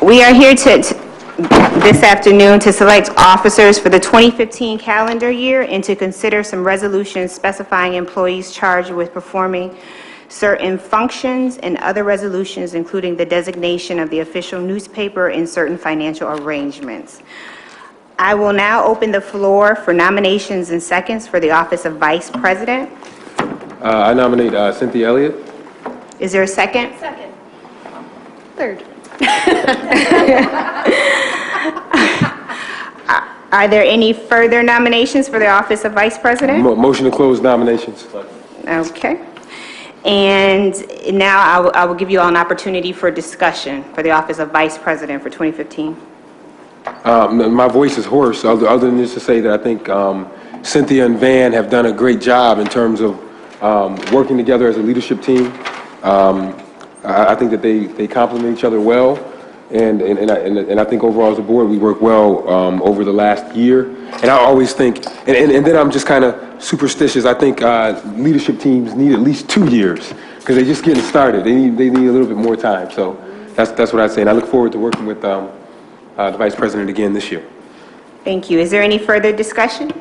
We are here this afternoon to select officers for the 2015 calendar year and to consider some resolutions specifying employees charged with performing certain functions and other resolutions, including the designation of the official newspaper and certain financial arrangements. I will now open the floor for nominations and seconds for the office of Vice President. I nominate Cynthia Elliott. Is there a second? Second. Third. Are there any further nominations for the office of Vice President? Motion to close nominations. Okay. And now I will give you all an opportunity for discussion for the office of Vice President for 2015. My voice is hoarse, other than just to say that I think Cynthia and Van have done a great job in terms of working together as a leadership team. I think that they complement each other well, and I think overall as a board we work well over the last year. And I always think, and then I'm just kind of superstitious. I think leadership teams need at least 2 years because they're just getting started. They need a little bit more time. So that's what I say, and I look forward to working with the Vice President again this year. Thank you. Is there any further discussion?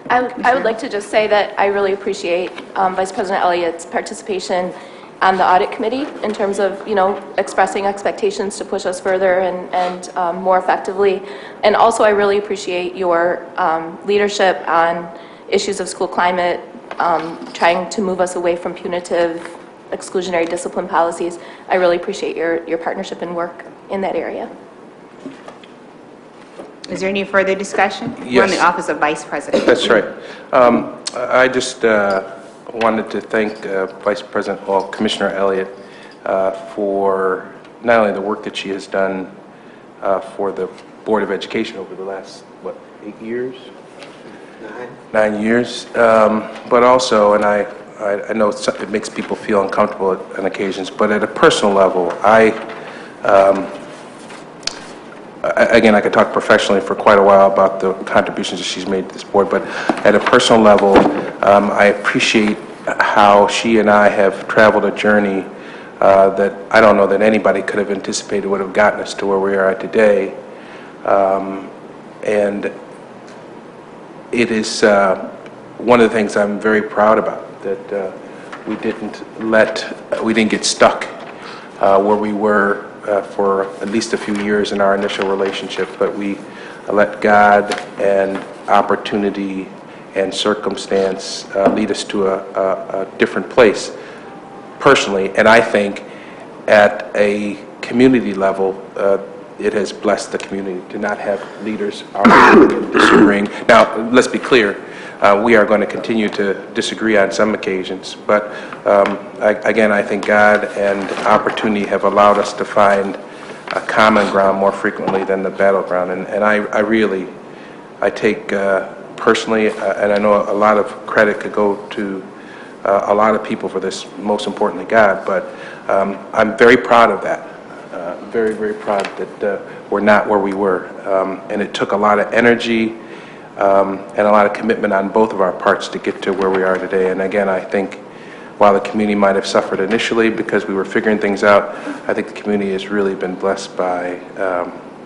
I would like to just say that I really appreciate Vice President Elliott's participation on the audit committee in terms of, expressing expectations to push us further and more effectively. And also I really appreciate your leadership on issues of school climate, trying to move us away from punitive exclusionary discipline policies. I really appreciate your partnership and work in that area. Is there any further discussion? Yes. We're in the office of Vice President. That's right. I just wanted to thank Commissioner Elliott for not only the work that she has done for the Board of Education over the last, 8 years? 9 years. But also, and I know it makes people feel uncomfortable on occasions, but at a personal level, again, I could talk professionally for quite a while about the contributions that she's made to this board, but at a personal level, I appreciate how she and I have traveled a journey that I don't know that anybody could have anticipated would have gotten us to where we are today. And it is one of the things I'm very proud about, that we didn't get stuck where we were for at least a few years in our initial relationship, but we let God and opportunity and circumstance lead us to a different place personally. And I think at a community level, it has blessed the community to not have leaders arguing and disagreeing. Now, let's be clear. We are going to continue to disagree on some occasions, but again, I think God and opportunity have allowed us to find a common ground more frequently than the battleground. And I take personally, and I know a lot of credit could go to a lot of people for this, most importantly God, but I'm very proud of that. Very, very proud that we're not where we were. And it took a lot of energy and a lot of commitment on both of our parts to get to where we are today. And again, I think while the community might have suffered initially because we were figuring things out, I think the community has really been blessed by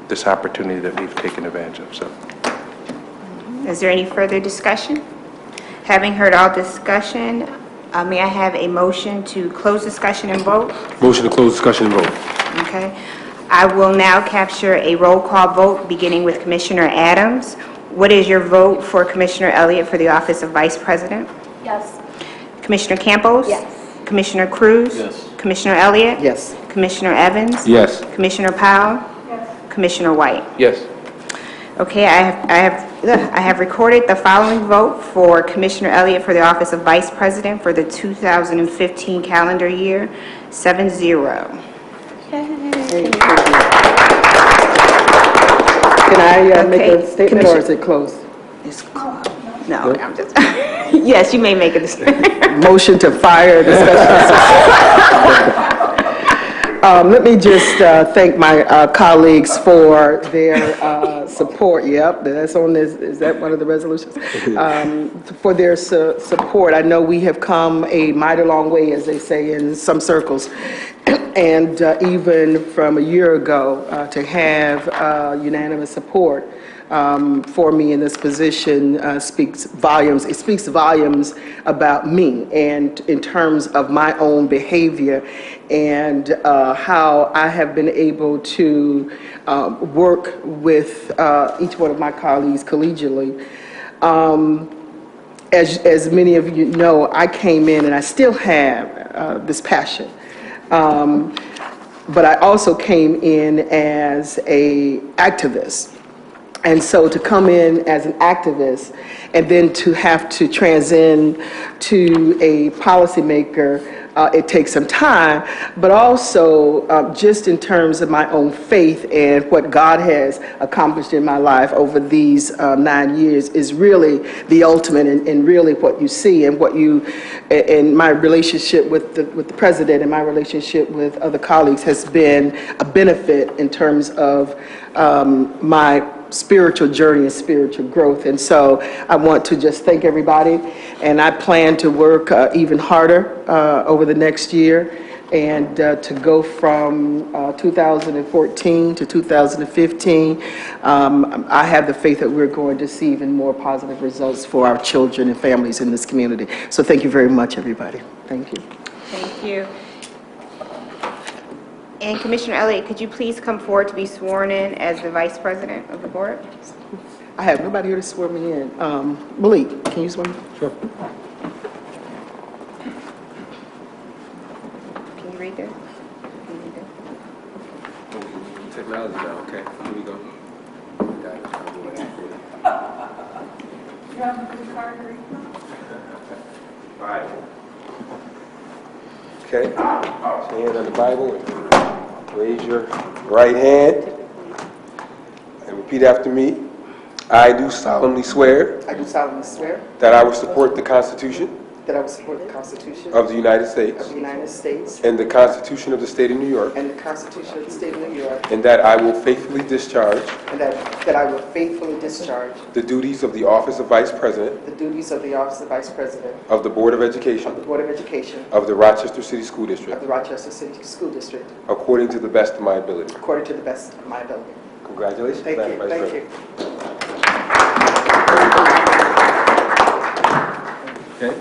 this opportunity that we've taken advantage of. So, is there any further discussion? Having heard all discussion, may I have a motion to close discussion and vote? Motion to close discussion and vote. Okay. I will now capture a roll call vote beginning with Commissioner Adams. What is your vote for Commissioner Elliott for the office of Vice President? Yes. Commissioner Campos? Yes. Commissioner Cruz? Yes. Commissioner Elliott? Yes. Commissioner Evans? Yes. Commissioner Powell? Yes. Commissioner White? yes. Okay, I have recorded the following vote for Commissioner Elliott for the office of Vice President for the 2015 calendar year, 7-0. Can I make Okay. a statement, or is it closed? It's closed. No, I'm just, yes, you may make a decision. Motion to fire discussion. Let me just thank my colleagues for their support. Yep, that's on this. Is that one of the resolutions? For their support. I know we have come a mighty long way, as they say in some circles, And even from a year ago, to have unanimous support for me in this position speaks volumes. It speaks volumes about me and in terms of my own behavior and how I have been able to work with each one of my colleagues collegially. As many of you know, I came in and I still have this passion. But I also came in as an activist. And so to come in as an activist and then to have to transcend to a policymaker, it takes some time, but also just in terms of my own faith and what God has accomplished in my life over these 9 years is really the ultimate and really what you see and what you, and my relationship with the president and my relationship with other colleagues has been a benefit in terms of my spiritual journey and spiritual growth. And so I want to just thank everybody, and I plan to work even harder over the next year and to go from 2014 to 2015. I have the faith that we're going to see even more positive results for our children and families in this community. So thank you very much, everybody. Thank you. Thank you. And Commissioner Elliott, could you please come forward to be sworn in as the Vice President of the Board? I have nobody here to swear me in. Malik, can you swear me? Sure. Can you read this? Can you read this? Technology now, okay. Here we go. All right. Okay. So hand on the Bible and raise your right hand and repeat after me. I do solemnly swear I do solemnly swear that I will support the Constitution that I will support the Constitution of the United States of the United States and the Constitution of the State of New York, and the Constitution of the State of New York, and that I will faithfully discharge and that I will faithfully discharge the duties of the Office of Vice President the duties of the Office of Vice President of the Board of of the Education Board of Education of the Rochester City School of District the Rochester City School District according to the best of my ability. according to the best of my ability. Congratulations, Thank Madam you. Vice Thank President. you. Okay.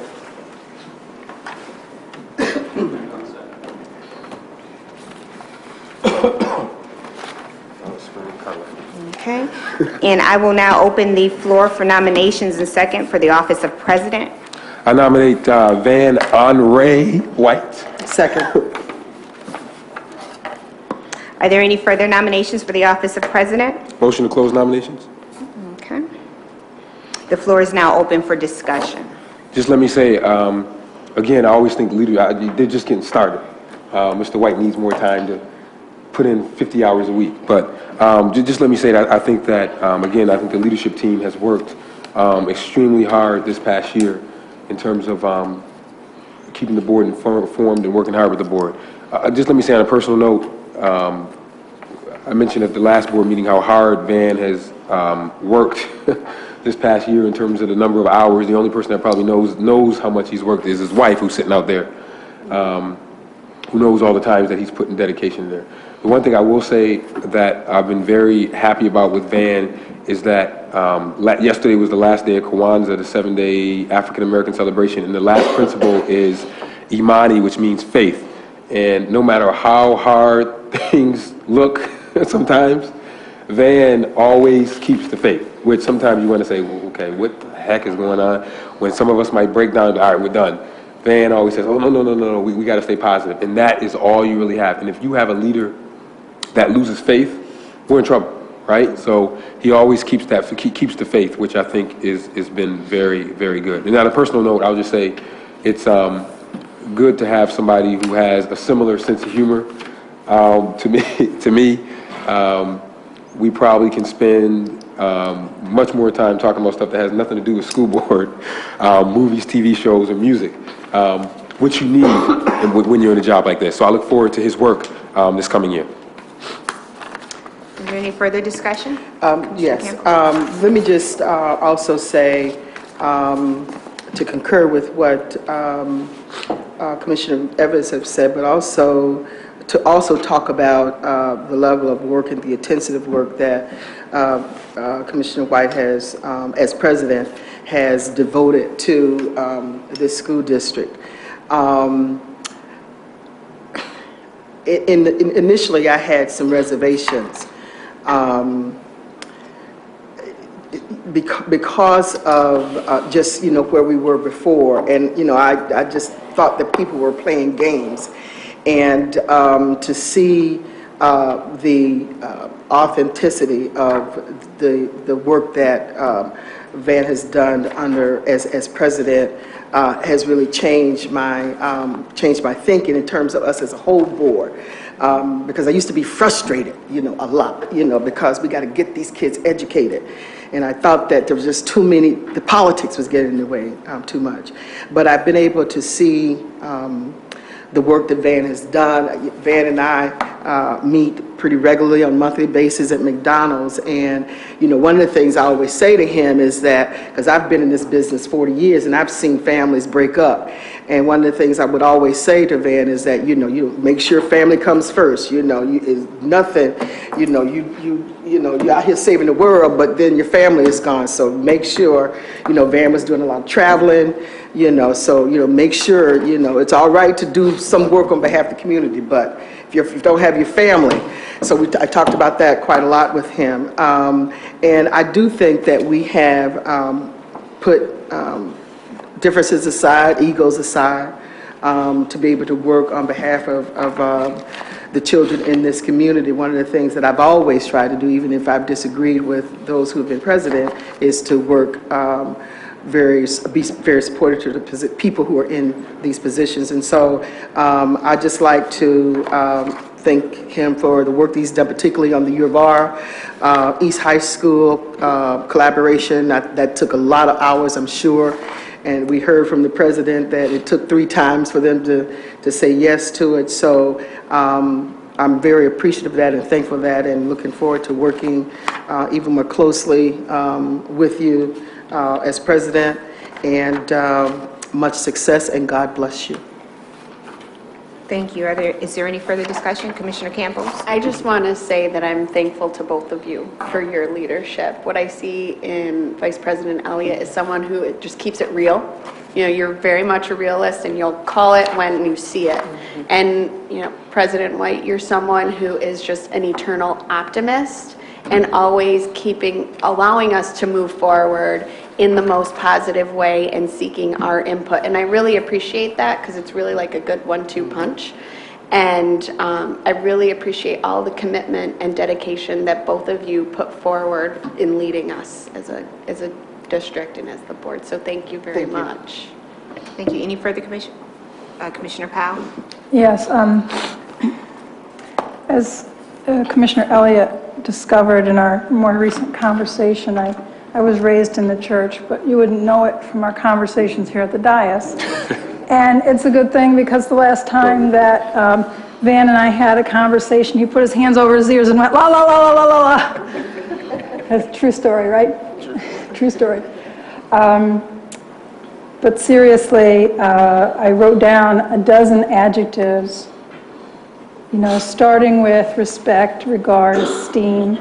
Okay. And I will now open the floor for nominations and second for the office of President. I nominate Van Henri White. Second. Are there any further nominations for the office of President? Motion to close nominations. Okay. The floor is now open for discussion. Just let me say, again, I always think they're just getting started. Mr. White needs more time to put in 50 hours a week. But just let me say that I think that, again, I think the leadership team has worked extremely hard this past year in terms of keeping the board informed and working hard with the board. Just let me say on a personal note, I mentioned at the last board meeting how hard Van has worked this past year in terms of the number of hours. The only person that probably knows how much he's worked is his wife, who's sitting out there, who knows all the times that he's putting dedication there. The one thing I will say that I've been very happy about with Van is that yesterday was the last day of Kwanzaa, the 7-day African-American celebration, and the last principle is Imani, which means faith. And no matter how hard things look sometimes, Van always keeps the faith, which sometimes you want to say, well, okay, what the heck is going on? When some of us might break down, all right, we're done. Van always says, oh, no, we got to stay positive. And that is all you really have. And if you have a leader that loses faith, we're in trouble, right? So he always keeps keeps the faith, which I think is been very, very good. And on a personal note, I'll just say it's good to have somebody who has a similar sense of humor to me. We probably can spend much more time talking about stuff that has nothing to do with school board, movies, TV shows, and music, which you need when you're in a job like this. So I look forward to his work this coming year. Is there any further discussion? Yes. Let me just also say, to concur with what Commissioner Evans has said, but also to also talk about the level of work and the intensive work that Commissioner White has, as president, has devoted to this school district. Initially, I had some reservations because of just, where we were before. And, I just thought that people were playing games. And to see the authenticity of the work that Van has done as president has really changed my thinking in terms of us as a whole board. Because I used to be frustrated, a lot, because we got to get these kids educated. And I thought that there was just too many, the politics was getting in the way too much. But I've been able to see the work that Van has done. Van and I meet pretty regularly on a monthly basis at McDonald's. And, one of the things I always say to him is that, because I've been in this business 40 years and I've seen families break up. And one of the things I would always say to Van is that, you make sure family comes first. Is nothing, you're out here saving the world, but then your family is gone. So make sure, Van was doing a lot of traveling, so, make sure, it's all right to do some work on behalf of the community, but if you don't have your family. So I talked about that quite a lot with him. And I do think that we have put differences aside, egos aside, to be able to work on behalf of the children in this community. One of the things that I've always tried to do, even if I've disagreed with those who have been president, is to work be very supportive to the people who are in these positions. And so I'd just like to thank him for the work that he's done, particularly on the U of R, East High School collaboration. That took a lot of hours, I'm sure. And we heard from the president that it took 3 times for them to say yes to it. So I'm very appreciative of that and thankful for that, and looking forward to working even more closely with you as president. And much success, and God bless you. Thank you. Is there any further discussion? Commissioner Campbell? I just want to say that I'm thankful to both of you for your leadership. What I see in Vice President Elliott is someone who just keeps it real. You're very much a realist, and you'll call it when you see it. Mm-hmm. And, President White, you're someone who is just an eternal optimist and always allowing us to move forward in the most positive way and seeking our input. And I really appreciate that, because it's really like a good 1-2 punch. And I really appreciate all the commitment and dedication that both of you put forward in leading us as a district and as the board. So thank you very much. Thank you. Any further, Commissioner Powell? Yes. As Commissioner Elliott discovered in our more recent conversation, I was raised in the church, but you wouldn't know it from our conversations here at the dais. And it's a good thing, because the last time that Van and I had a conversation, he put his hands over his ears and went, la, la, la, la, la, la, la. That's a true story, right? True story. But seriously, I wrote down a dozen adjectives, starting with respect, regard, esteem,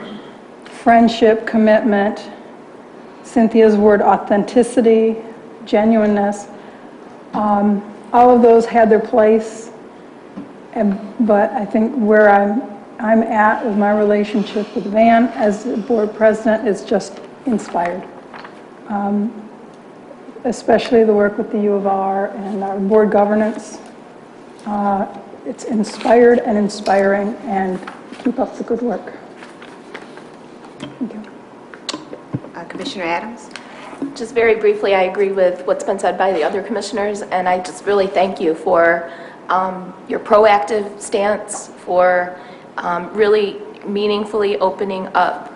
friendship, commitment, Cynthia's word authenticity, genuineness. All of those had their place, but I think where I'm at with my relationship with Van as the board president is just inspired. Especially the work with the U of R and our board governance. It's inspired and inspiring, and keep up the good work. Thank you. Commissioner Adams? Just very briefly, I agree with what's been said by the other commissioners, and I just really thank you for your proactive stance, for really meaningfully opening up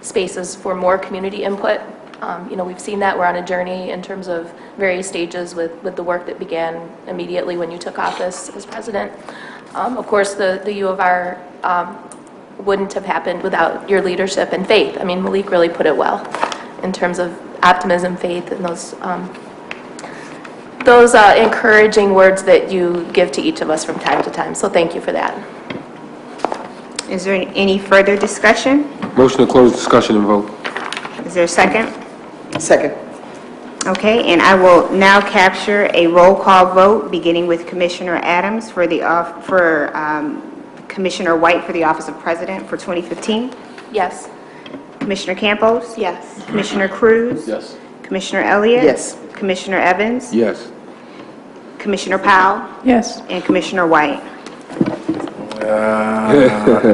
spaces for more community input. We've seen that we're on a journey in terms of various stages with the work that began immediately when you took office as president. Of course, the U of R wouldn't have happened without your leadership and faith. I mean, Malik really put it well in terms of optimism, faith, and those encouraging words that you give to each of us from time to time. So thank you for that. Is there any further discussion? Motion to close discussion and vote. Is there a second? Second. Okay, and I will now capture a roll call vote, beginning with Commissioner Adams for Commissioner White for the Office of President for 2015. Yes. Commissioner Campos? Yes. Commissioner Cruz? Yes. Commissioner Elliott? Yes. Commissioner Evans? Yes. Commissioner Powell? Yes. And Commissioner White.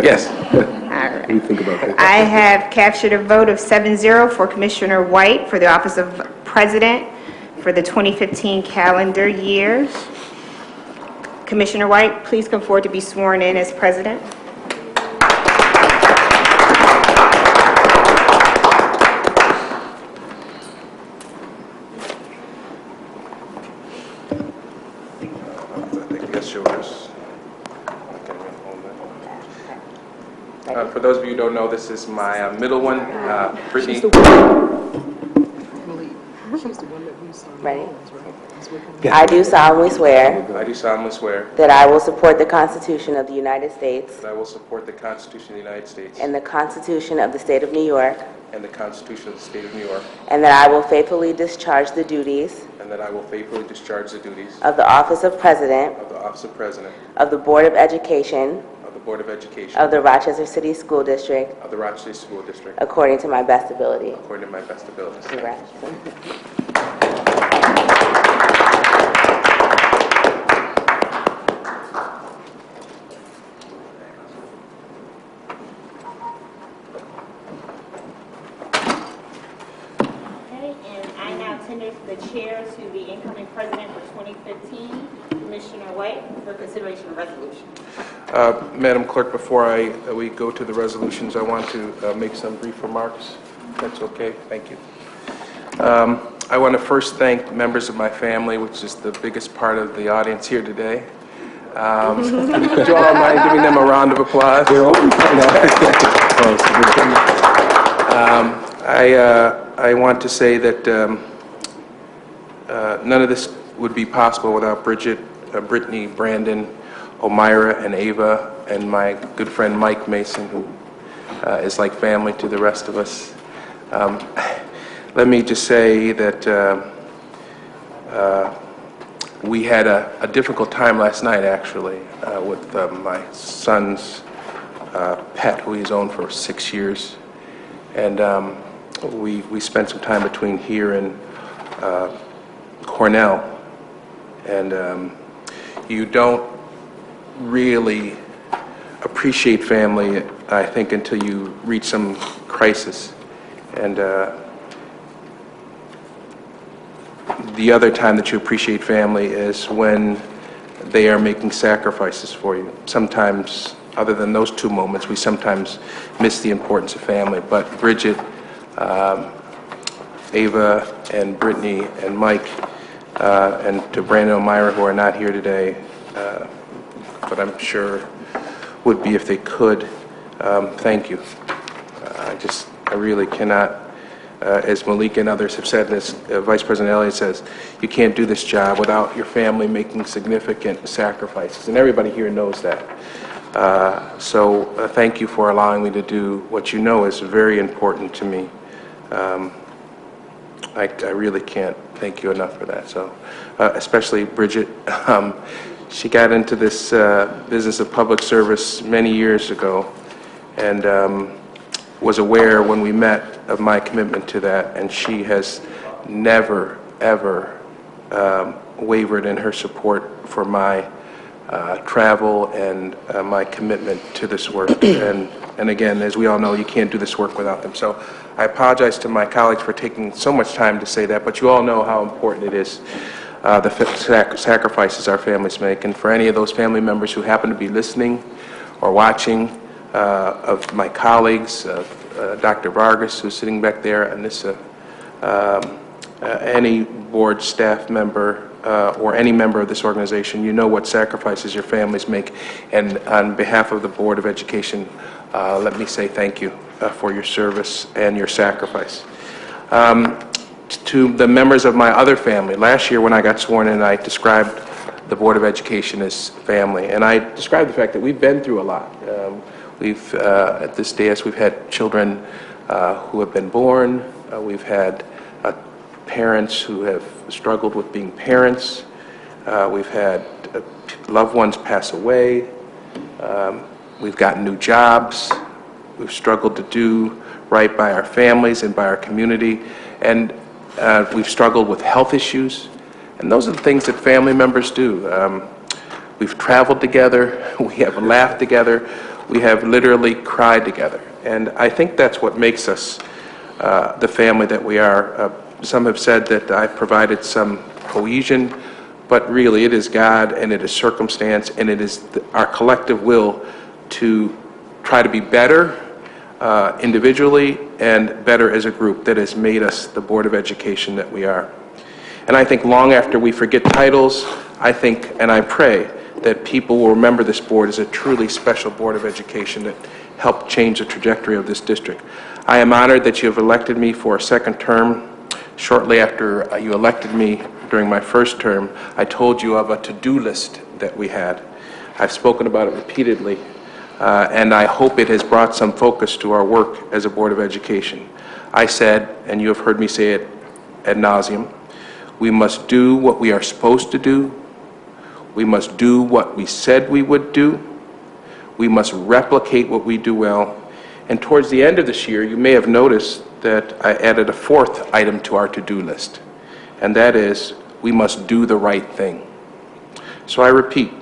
Yes. All right. What do you think about that? I have captured a vote of 7-0 for Commissioner White for the Office of President for the 2015 calendar year. Commissioner White, please come forward to be sworn in as President. I think that's yours. For those of you who don't know, this is my middle one, Brittany. Ready? I do solemnly swear I do solemnly swear that I will support the Constitution of the United States that I will support the Constitution of the United States and the Constitution of the State of New York, and the Constitution of the State of New York, and that I will faithfully discharge the duties and that I will faithfully discharge the duties of the Office of President of the Office of President of the Board of Education of the Board of Education of the Rochester City School District of the Rochester School District according to my best ability. according to my best abilities. Congrats. Okay, and I now tender the chair to the incoming president for 2015, Commissioner White, for consideration of resolution. Madam Clerk, before we go to the resolutions, I want to make some brief remarks. If that's okay. Thank you. I want to first thank members of my family, which is the biggest part of the audience here today. Would you all mind giving them a round of applause? I want to say that none of this would be possible without Brittany, Brandon, Omira, and Ava, and my good friend Mike Mason, who is like family to the rest of us. Let me just say that we had a difficult time last night, actually, with my son's pet, who he's owned for 6 years. And we spent some time between here and Cornell. And you don't really appreciate family, I think, until you reach some crisis. And the other time that you appreciate family is when they are making sacrifices for you. Sometimes, other than those two moments, we sometimes miss the importance of family. But Bridget, Ava, and Brittany, and Mike, and to Brandon and Myra, who are not here today, but I'm sure would be if they could, thank you. I really cannot, as Malik and others have said, as Vice President Elliott says, you can't do this job without your family making significant sacrifices, and everybody here knows that. So thank you for allowing me to do what you know is very important to me. I really can't thank you enough for that. So, especially Bridget, she got into this business of public service many years ago, and was aware when we met of my commitment to that, and she has never, ever wavered in her support for my travel and my commitment to this work. And again, as we all know, you can't do this work without them. So I apologize to my colleagues for taking so much time to say that, but you all know how important it is, the sacrifices our families make. And for any of those family members who happen to be listening or watching, of my colleagues, Dr. Vargas, who's sitting back there, and this, any board staff member or any member of this organization, you know what sacrifices your families make. And on behalf of the Board of Education, let me say thank you for your service and your sacrifice. To the members of my other family, last year when I got sworn in, I described the Board of Education as family. And I described the fact that we've been through a lot. At this dais, we've had children who have been born. We've had parents who have struggled with being parents. We've had loved ones pass away. We've gotten new jobs. We've struggled to do right by our families and by our community. And we've struggled with health issues. And those are the things that family members do. We've traveled together. We have laughed together. We have literally cried together. And I think that's what makes us the family that we are. Some have said that I've provided some cohesion, but really it is God and it is circumstance and it is our collective will to try to be better individually and better as a group that has made us the Board of Education that we are. And I think long after we forget titles, I think and I pray that people will remember this board as a truly special Board of Education that helped change the trajectory of this district. I am honored that you have elected me for a second term. Shortly after you elected me during my first term, I told you of a to-do list that we had. I've spoken about it repeatedly, and I hope it has brought some focus to our work as a Board of Education. I said, and you have heard me say it ad nauseum, we must do what we are supposed to do. We must do what we said we would do. We must replicate what we do well. And towards the end of this year, you may have noticed that I added a fourth item to our to-do list, and that is we must do the right thing. So I repeat,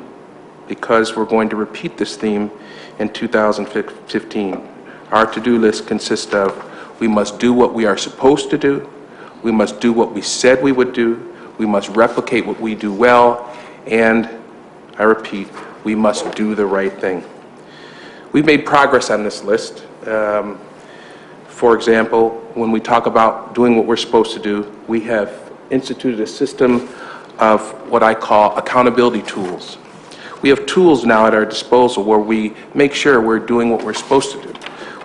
because we're going to repeat this theme in 2015, our to-do list consists of we must do what we are supposed to do, we must do what we said we would do, we must replicate what we do well, and I repeat, we must do the right thing. We've made progress on this list. For example, when we talk about doing what we're supposed to do, we have instituted a system of what I call accountability tools. We have tools now at our disposal where we make sure we're doing what we're supposed to do.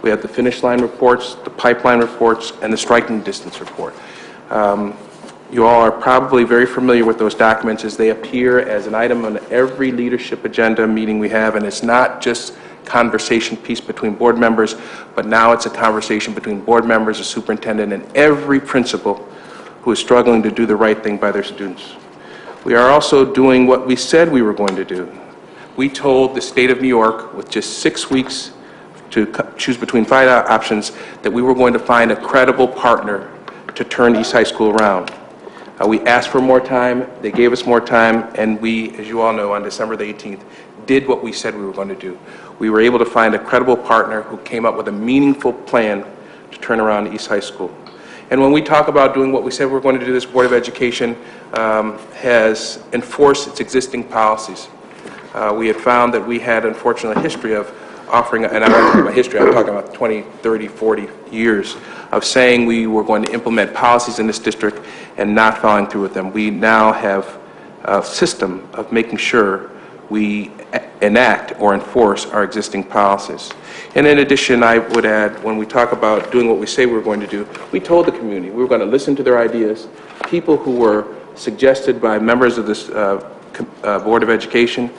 We have the finish line reports, the pipeline reports, and the striking distance report. You all are probably very familiar with those documents as they appear as an item on every leadership agenda meeting we have, and it's not just conversation piece between board members, but now it's a conversation between board members, the superintendent, and every principal who is struggling to do the right thing by their students. We are also doing what we said we were going to do. We told the state of New York, with just 6 weeks to choose between 5 options, that we were going to find a credible partner to turn East High School around. We asked for more time, they gave us more time, and we, as you all know, on December the 18th, did what we said we were going to do. We were able to find a credible partner who came up with a meaningful plan to turn around East High School. And when we talk about doing what we said we were going to do, this Board of Education has enforced its existing policies. We had found that we had, unfortunately, a history of offering, and I'm not talking about history, I'm talking about 20, 30, 40 years of saying we were going to implement policies in this district and not following through with them. We now have a system of making sure we enact or enforce our existing policies. And in addition, I would add, when we talk about doing what we say we're going to do, we told the community we were going to listen to their ideas. People who were suggested by members of this Board of Education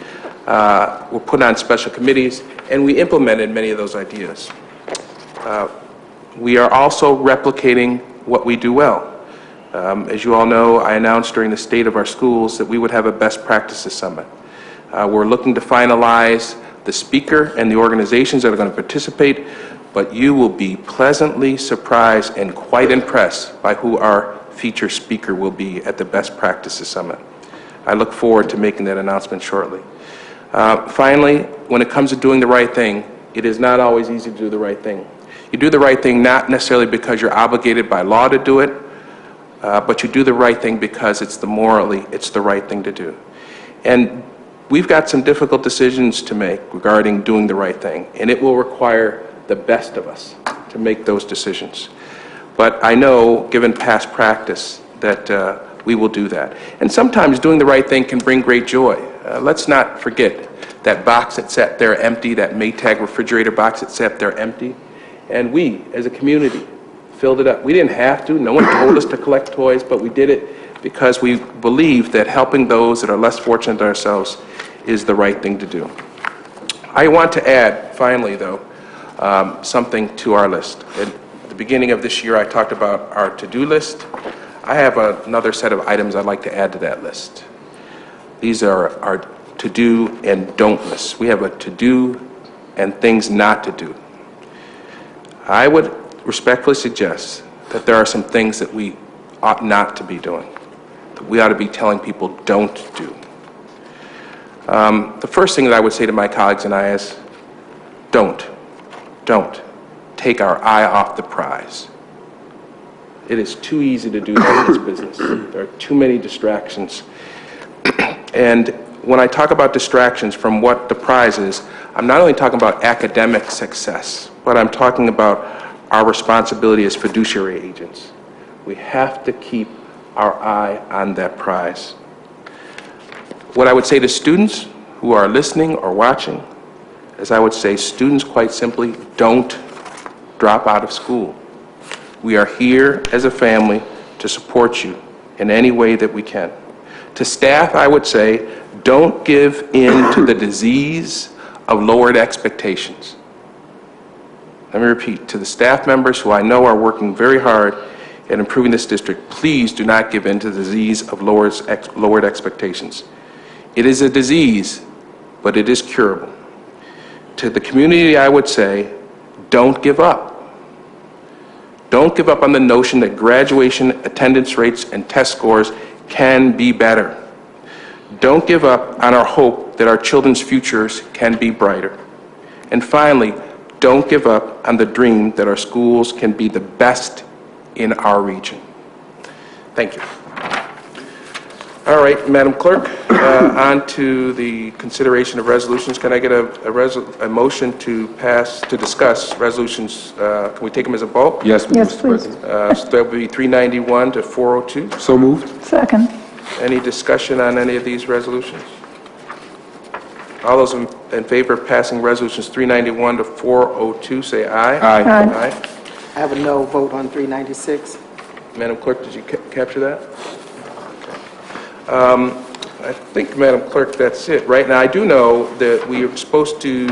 were put on special committees, and we implemented many of those ideas. We are also replicating what we do well. As you all know, I announced during the State of Our Schools that we would have a best practices summit. We're looking to finalize the speaker and the organizations that are going to participate, but you will be pleasantly surprised and quite impressed by who our feature speaker will be at the Best Practices Summit. I look forward to making that announcement shortly. Finally, when it comes to doing the right thing, it is not always easy to do the right thing. You do the right thing not necessarily because you're obligated by law to do it, but you do the right thing because it's the right thing to do. And we've got some difficult decisions to make regarding doing the right thing, and it will require the best of us to make those decisions. But I know, given past practice, that we will do that. And sometimes doing the right thing can bring great joy. Let's not forget that box that sat there empty, that Maytag refrigerator box that sat there empty, and we, as a community, filled it up. We didn't have to. No one told us to collect toys, but we did it because we believe that helping those that are less fortunate than ourselves is the right thing to do. I want to add, finally, though, something to our list. At the beginning of this year, I talked about our to-do list. I have another set of items I'd like to add to that list. These are our to-do and don't lists. We have a to-do and things not to do. I would respectfully suggest that there are some things that we ought not to be doing, that we ought to be telling people don't do. The first thing that I would say to my colleagues and I is, don't take our eye off the prize. It is too easy to do that in this business. There are too many distractions. And when I talk about distractions from what the prize is, I'm not only talking about academic success, but I'm talking about our responsibility as fiduciary agents. We have to keep our eye on that prize. What I would say to students who are listening or watching is I would say, students, quite simply, don't drop out of school. We are here as a family to support you in any way that we can. To staff, I would say, don't give in to the disease of lowered expectations. Let me repeat, to the staff members who I know are working very hard at improving this district, please do not give in to the disease of lowered expectations. It is a disease, but it is curable. To the community, I would say, don't give up. Don't give up on the notion that graduation attendance rates and test scores can be better. Don't give up on our hope that our children's futures can be brighter. And finally, don't give up on the dream that our schools can be the best in our region. Thank you. All right, Madam Clerk, on to the consideration of resolutions. Can I get a motion to discuss resolutions? Can we take them as a bulk? Yes, Yes, Mr. please. President. So that would be 391 to 402. So moved. Second. Any discussion on any of these resolutions? All those in favor of passing resolutions 391 to 402, say aye. Aye. Aye. Aye. I have a no vote on 396. Madam Clerk, did you capture that? I think, Madam Clerk, that's it. Right now, I do know that we are supposed to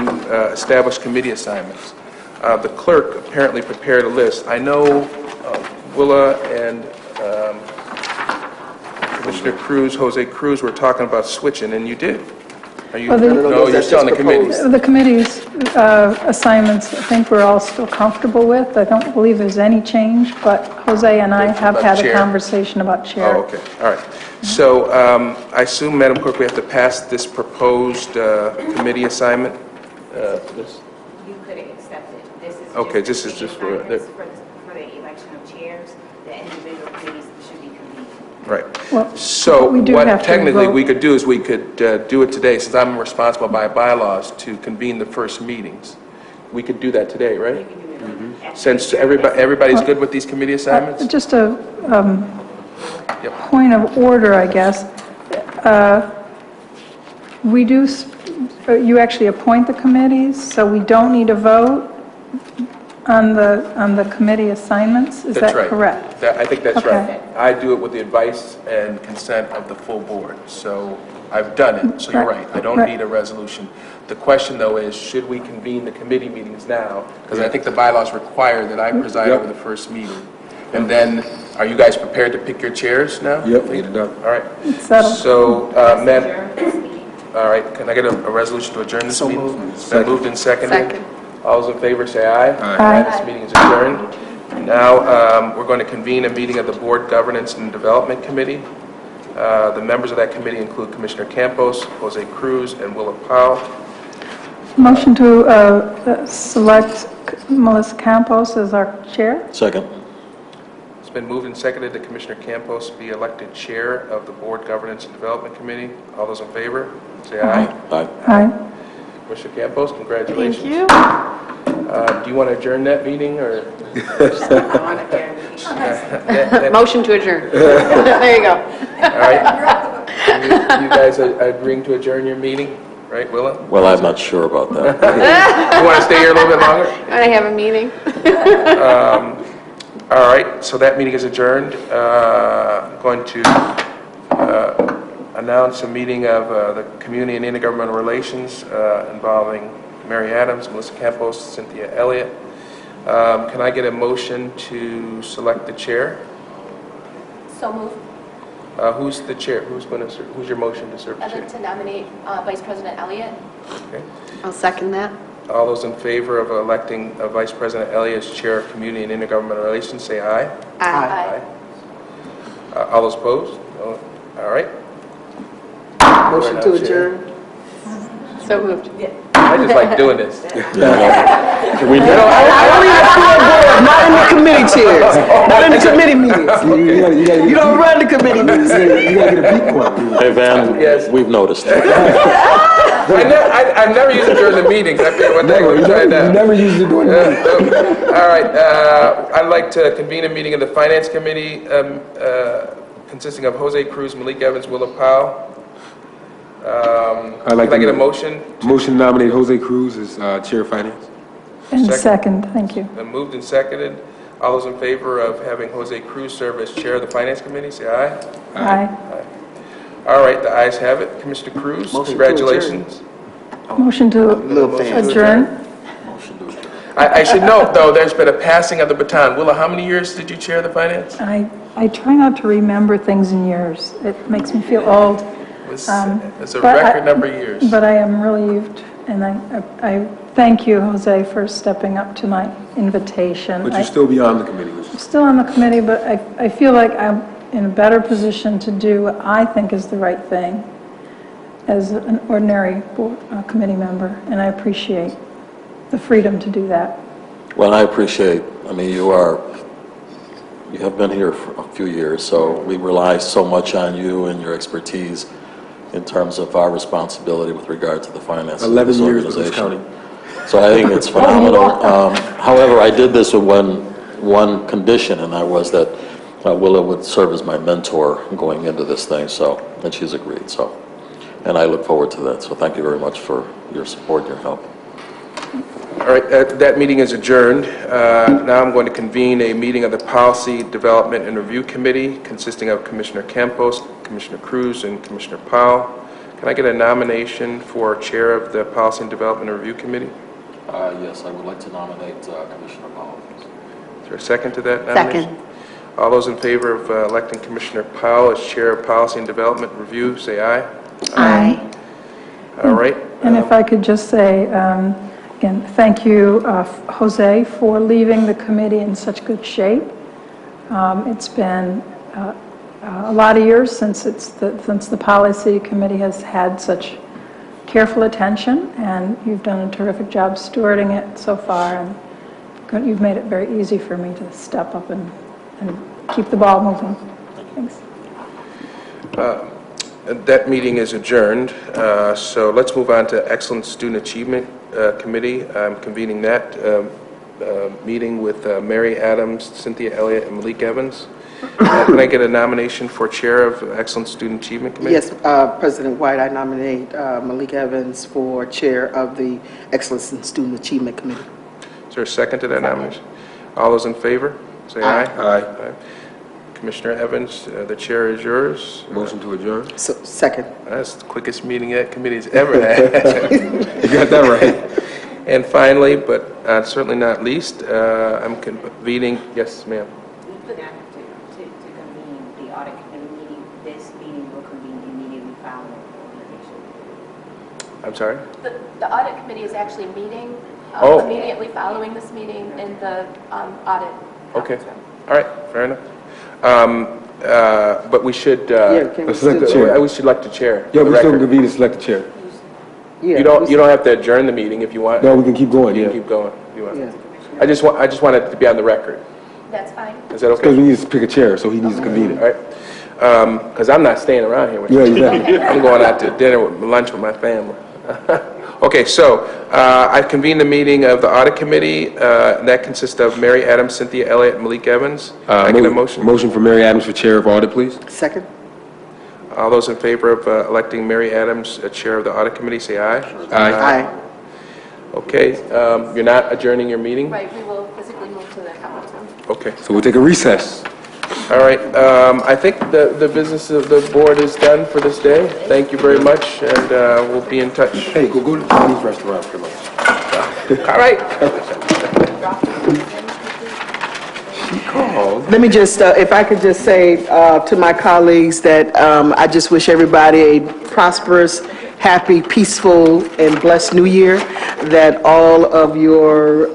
establish committee assignments. The clerk apparently prepared a list. I know Willa and Commissioner Cruz, Jose Cruz, were talking about switching, and you did. Are you? Well, the- No, you're still on the committees. The committee's assignments, I think we're all still comfortable with. I don't believe there's any change, but Jose and I have About had a chair? conversation about chair. Oh, okay, all right. So I assume, Madam Clerk, we have to pass this proposed committee assignment list? You could accept it. This is Okay, this is just for- for the election of chairs. The individual committees should be convened. Right. Well, So we do what have to technically vote. we could do is we could do it today, since I'm responsible by bylaws to convene the first meetings. We could do that today, right? Since everybody's good with these committee assignments? Just a Yep. point of order, I guess. We do, you actually appoint the committees, so we don't need a vote on the committee assignments? Is That's that right. correct? I think that's Okay. right. I do it with the advice and consent of the full board, so I've done it, so you're right. I don't Right. need a resolution. The question, though, is should we convene the committee meetings now? Because I think the bylaws require that I preside Yep. over the first meeting. And then, are you guys prepared to pick your chairs now? Yep, get it done. All right. Settled. So, all right, can I get a resolution to adjourn this meeting? It's been moved and seconded. Second. All those in favor say aye. Aye. This meeting is adjourned. Now, we're going to convene a meeting of the Board Governance and Development Committee. The members of that committee include Commissioner Campos, Jose Cruz, and Willa Powell. Motion to select Melissa Campos as our chair? Second. It's been moved and seconded that Commissioner Campos be elected chair of the Board Governance and Development Committee. All those in favor, say aye. Aye. Aye. Commissioner Campos, congratulations. Thank you. Do you want to adjourn that meeting, or? Motion to adjourn. There you go. All right. You guys are agreeing to adjourn your meeting, right, Willa? Well, I'm not sure about that. You want to stay here a little bit longer? I have a meeting. All right, so that meeting is adjourned. I'm going to announce a meeting of the Community and Intergovernmental Relations involving Mary Adams, Melissa Campos, Cynthia Elliott. Can I get a motion to select the chair? So moved. Who's the chair? Who's your motion to serve the I'd like chair? to nominate Vice President Elliott. Okay. I'll second that. All those in favor of electing Vice President Elliott as Chair of Community and Intergovernmental Relations, say aye. Aye. All those opposed? No? All right. Motion to adjourn. So moved. I just like doing this. Not in the committee chairs, not in the committee meetings. You don't run the committee meetings. You gotta get a beat point. Hey, Van, Yes. we've noticed. I've never used it during the meetings. I figured one day Never, we'll try you that. never used it doing that. All right, I'd like to convene a meeting of the Finance Committee consisting of Jose Cruz, Malik Evans, Willa Powell. I'd like Can I get a to motion? motion to nominate Jose Cruz as Chair of Finance. And Second. second, thank you. Moved and seconded. All those in favor of having Jose Cruz serve as Chair of the Finance Committee, say aye. Aye. All right, the ayes have it. Commissioner Cruz, Motion to congratulations. Motion to Little fan. adjourn. I should note, though, there's been a passing of the baton. Willa, how many years did you chair the Finance? I try not to remember things in years. It makes me feel old. It's a But record number of years. But I am relieved, and I thank you, Jose, for stepping up to my invitation. But you'll still be on the committee, which I'm is still on the committee, but I feel like I'm in a better position to do what I think is the right thing as an ordinary committee member, and I appreciate the freedom to do that. Well, I appreciate, I mean, you have been here for a few years, so we rely so much on you and your expertise in terms of our responsibility with regard to the finances of 11 this years with this organization. county. So I think it's phenomenal. However, I did this with one condition, and that was that Willa would serve as my mentor going into this thing, and she's agreed, and I look forward to that. So thank you very much for your support and your help. All right, that meeting is adjourned. Now I'm going to convene a meeting of the Policy Development and Review Committee consisting of Commissioner Campos, Commissioner Cruz, and Commissioner Powell. Can I get a nomination for Chair of the Policy and Development and Review Committee? Yes, I would like to nominate Commissioner Powell. Is there a second to that nomination? Second. All those in favor of electing Commissioner Powell as Chair of Policy and Development Review, say aye. Aye. All right. And if I could just say, again, thank you, Jose, for leaving the committee in such good shape. It's been a lot of years since the policy committee has had such careful attention, and you've done a terrific job stewarding it so far, and you've made it very easy for me to step up and keep the ball moving. Thanks. That meeting is adjourned. So let's move on to Excellent Student Achievement Committee. I'm convening that meeting with Mary Adams, Cynthia Elliott, and Malik Evans. Can I get a nomination for Chair of Excellent Student Achievement Committee? Yes, President White, I nominate Malik Evans for Chair of the Excellence in Student Achievement Committee. Is there a second to that nomination? All those in favor, say aye. Aye. Commissioner Evans, the chair is yours. Motion to adjourn. So, second. That's the quickest meeting that committee's ever had. You got that right. And finally, but certainly not least, I'm convening, yes, ma'am. We put that to convene the audit committee meeting. This meeting will convene immediately following the organization. I'm sorry? The audit committee is actually meeting immediately following this meeting in the audit Okay. conference room. All right, fair enough. But we should, Can we select the still- chair. we should elect the chair. Yeah, for we the still record. convene and select the chair. Yeah, You don't have to adjourn the meeting if you want. No, we can keep going, You yeah. can keep going if you want. Yeah. I just want it to be on the record. That's fine. Is that Because okay? we need to pick a chair, so he needs to convene All it. right. Because I'm not staying around here with you. Yeah, exactly. I'm going out to dinner with lunch with my family. Okay, so I've convened the meeting of the audit committee. That consists of Mary Adams, Cynthia Elliott, and Malik Evans. Can I get a motion? Motion for Mary Adams for Chair of Audit, please. Second. All those in favor of electing Mary Adams chair of the audit committee, say aye. Aye. Okay, you're not adjourning your meeting? Right, we will physically move to the conference room. Okay. So we'll take a recess. All right, I think the business of the board is done for this day. Thank you very much, and we'll be in touch. Hey, go to the Chinese restaurant for lunch. All right. Let me just, if I could just say to my colleagues that I just wish everybody a prosperous, happy, peaceful, and blessed new year, that all of your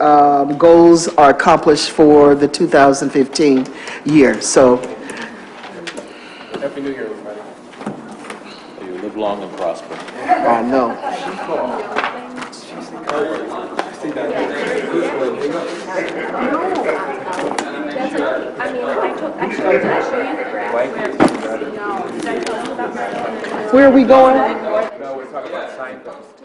goals are accomplished for the 2015 year. So, Happy New Year, everybody. You live long and prosper. I know. Where are we going? No, we're talking about signposts.